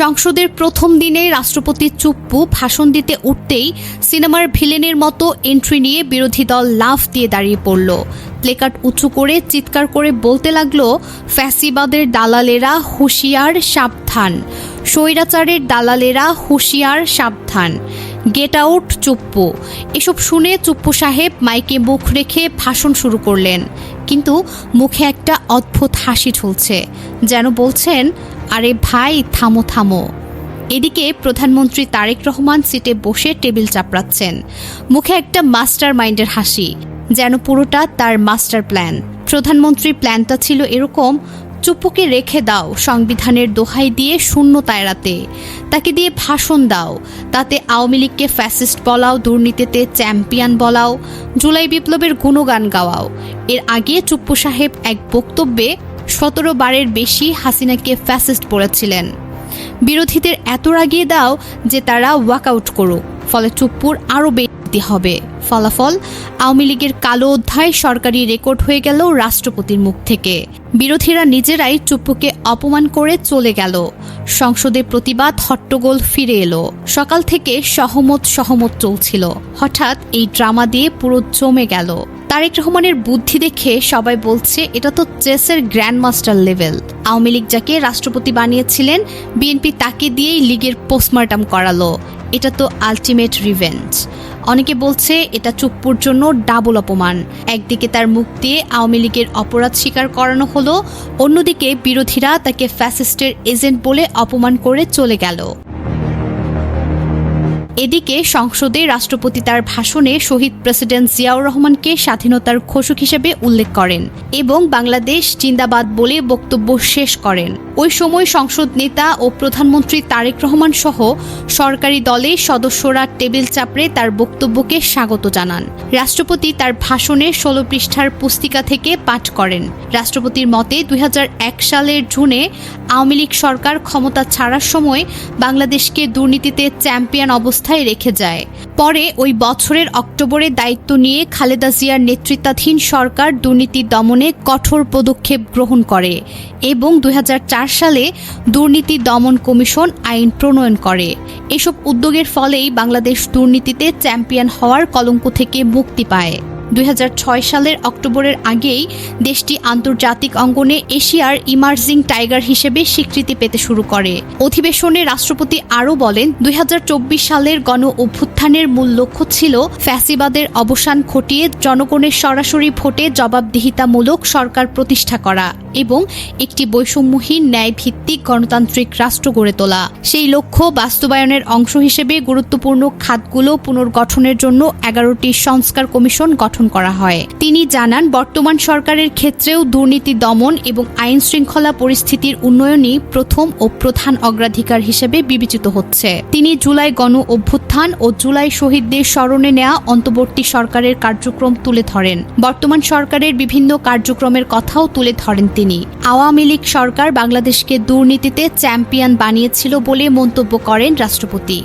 সংসদের প্রথম দিনে রাষ্ট্রপতি চুপ্পু ভাষণ দিতে উঠতেই সিনেমার ভিলেনের মতো এন্ট্রি নিয়ে বিরোধী দল লাফ দিয়ে দাঁড়িয়ে পড়ল। প্লেকার্ড উঁচু করে চিৎকার করে বলতে লাগলো, ফ্যাসিবাদের দালালেরা হুঁশিয়ার সাবধান, স্বৈরাচারের দালালেরা হুঁশিয়ার সাবধান, গেট আউট চুপ্পু। এসব শুনে চুপ্পু সাহেব মাইকে মুখ রেখে ভাষণ শুরু করলেন, কিন্তু মুখে একটা অদ্ভুত হাসি ঝুলছে, যেন বলছেন, আরে ভাই থামো থামো। এদিকে প্রধানমন্ত্রী তারেক রহমান সিটে বসে টেবিল চাপড়াচ্ছেন, মুখে একটা মাস্টার মাইন্ডের হাসি, যেন পুরোটা তার মাস্টার প্ল্যান। প্রধানমন্ত্রীর প্ল্যানটা ছিল এরকম, চুপ্পুকে রেখে দাও সংবিধানের দোহাই দিয়ে শূন্যতা এড়াতে, তাকে দিয়ে ভাষণ দাও, তাতে আওয়ামী লীগকে ফ্যাসিস্ট বলাও, দুর্নীতিতে চ্যাম্পিয়ন বলাও, জুলাই বিপ্লবের গুণগান গাওয়াও। এর আগে চুপ্পু সাহেব এক বক্তব্যে 17 বারের বেশি হাসিনাকে ফ্যাসিস্ট বলেছিলেন। বিরোধীদের এত রাগিয়ে দাও যে তারা ওয়াকআউট করুক, ফলে চুপ্পুর আরও বেশি হবে। ফলাফল, আওয়ামী লীগের কালো অধ্যায় সরকারি রেকর্ড হয়ে গেল রাষ্ট্রপতির মুখ থেকে। বিরোধীরা নিজেরাই চুপ্পুকে অপমান করে চলে গেল। সংসদে প্রতিবাদ হট্টগোল ফিরে এলো। সকাল থেকে সহমত চলছিল। হঠাৎ এই ড্রামা দিয়ে পুরো জমে গেল। তারেক রহমানের বুদ্ধি দেখে সবাই বলছে, এটা তো চেসের grand master level. Awami League যাকে রাষ্ট্রপতি বানিয়েছিলেন, বিএনপি তাকে দিয়েই লীগের পোস্টমর্টম করালো। এটা তো আলটিমেট রিভেঞ্জ। অনেকে বলছে এটা চুপ্পুর জন্য ডাবল অপমান। একদিকে তার মুখ দিয়ে আওয়ামী লীগের অপরাধ স্বীকার করানো হলো, অন্যদিকে বিরোধীরা তাকে ফ্যাসিস্টের এজেন্ট বলে অপমান করে চলে গেল। এদিকে সংসদে রাষ্ট্রপতি তার ভাষণে শহীদ প্রেসিডেন্ট জিয়াউর রহমানকে স্বাধীনতার ঘোষক হিসেবে উল্লেখ করেন এবং বাংলাদেশ জিন্দাবাদ বলে বক্তব্য শেষ করেন। ওই সময় সংসদ নেতা ও প্রধানমন্ত্রী তারেক রহমান সহ সরকারি দলের সদস্যরা টেবিল চাপড়ে তার বক্তব্যকে স্বাগত জানান। রাষ্ট্রপতি তার ভাষণে 16 পৃষ্ঠার পুস্তিকা থেকে পাঠ করেন। রাষ্ট্রপতির মতে 2001 সালের জুনে আওয়ামী লীগ সরকার ক্ষমতা ছাড়ার সময় বাংলাদেশকে দুর্নীতিতে চ্যাম্পিয়ন অবস্থায় রেখে যায়। পরে ওই বছরের অক্টোবরে দায়িত্ব নিয়ে খালেদা জিয়ার নেতৃত্বাধীন সরকার দুর্নীতি দমনে কঠোর পদক্ষেপ গ্রহণ করে এবং 2004 সালে দুর্নীতি দমন কমিশন আইন প্রণয়ন করে। এসব উদ্যোগের ফলেই বাংলাদেশ দুর্নীতিতে চ্যাম্পিয়ন হওয়ার কলঙ্ক থেকে মুক্তি পায়। 2006 সালের অক্টোবরের আগেই দেশটি আন্তর্জাতিক অঙ্গনে এশিয়ার ইমার্জিং টাইগার হিসেবে স্বীকৃতি পেতে শুরু করে। অধিবেশনে রাষ্ট্রপতি আরও বলেন, 2024 সালের গণ অভ্যুত্থানের মূল লক্ষ্য ছিল ফ্যাসিবাদের অবসান ঘটিয়ে জনগণের সরাসরি ভোটে জবাবদিহিতামূলক সরকার প্রতিষ্ঠা করা এবং একটি বৈষম্যহীন ন্যায়ভিত্তিক গণতান্ত্রিক রাষ্ট্র গড়ে তোলা। সেই লক্ষ্য বাস্তবায়নের অংশ হিসেবে গুরুত্বপূর্ণ খাতগুলো পুনর্গঠনের জন্য 11টি সংস্কার কমিশন গঠন করা হয়। তিনি জানান, বর্তমান সরকারের ক্ষেত্রেও দুর্নীতি দমন এবং আইন শৃঙ্খলা পরিস্থিতির উন্নয়নই প্রথম ও প্রধান অগ্রাধিকার হিসেবে বিবেচিত হচ্ছে। তিনি জুলাই গণ অভ্যুত্থান ও জুলাই শহীদদের স্মরণে নেওয়া অন্তর্বর্তী সরকারের কার্যক্রম তুলে ধরেন। বর্তমান সরকারের বিভিন্ন কার্যক্রমের কথাও তুলে ধরেন তিনি। আওয়ামী লীগ সরকার বাংলাদেশকে দুর্নীতিতে চ্যাম্পিয়ন বানিয়েছিল বলে মন্তব্য করেন রাষ্ট্রপতি।